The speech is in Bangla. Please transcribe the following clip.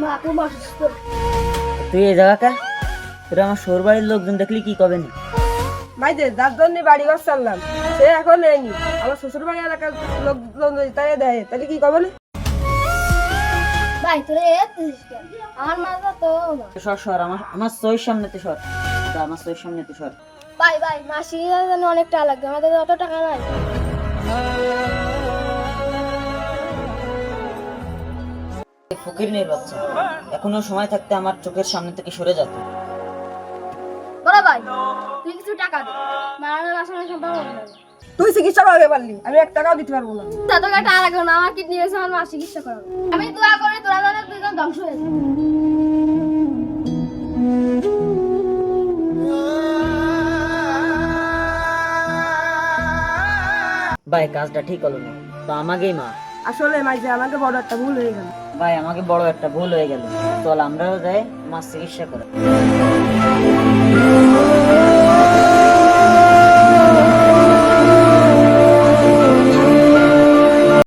মা খুব অসুস্থ। তুই এই জায়গাটা তোরা আমার শোর বাড়ির লোকজন দেখলি কি কবে নি? ভাই যে যার জন্য বাড়ি ঘর চাললাম সে এখন নেয়নি, আমার শ্বশুর বাড়ি এলাকার লোকজন যদি তাই দেয় তাহলে কি কবে? ভাই তোরে এসেছিস কেন? আমার মাথা তো না। সর সর, আমার সইয়ের সামনেতে সর, আমার সইয়ের সামনেতে সর। ভাই ভাই মাসি জানি অনেক টাকা লাগবে, আমাদের অত টাকা নাই। ফকিরনির বাচ্চা, এখনো সময় থাকতে আমার চোখের সামনে থেকে সরে যেত। বড় ভাই তুই কিছু টাকা দে, মারানোর আসলে সম্ভব হবে না। তুই চিকিৎসা করাতে পারলি, আমি 1 টাকাও দিতে পারবো না। এত টাকা লাগবে না, আমার কিডনি হয়েছে, আমার মা চিকিৎসা করাবে। আমি দোয়া করি তোরা যেন দুইজন ধ্বংস হয়ে যায়। ভাই কাজটা ঠিক হলো না তো আমাকেই মা। আসলে মাই যে আমাকে বড় একটা ভুল হয়ে গেল। ভাই আমাকে বড় একটা ভুল হয়ে গেল, চল আমরাও যাই মাছ চিকিৎসা করে।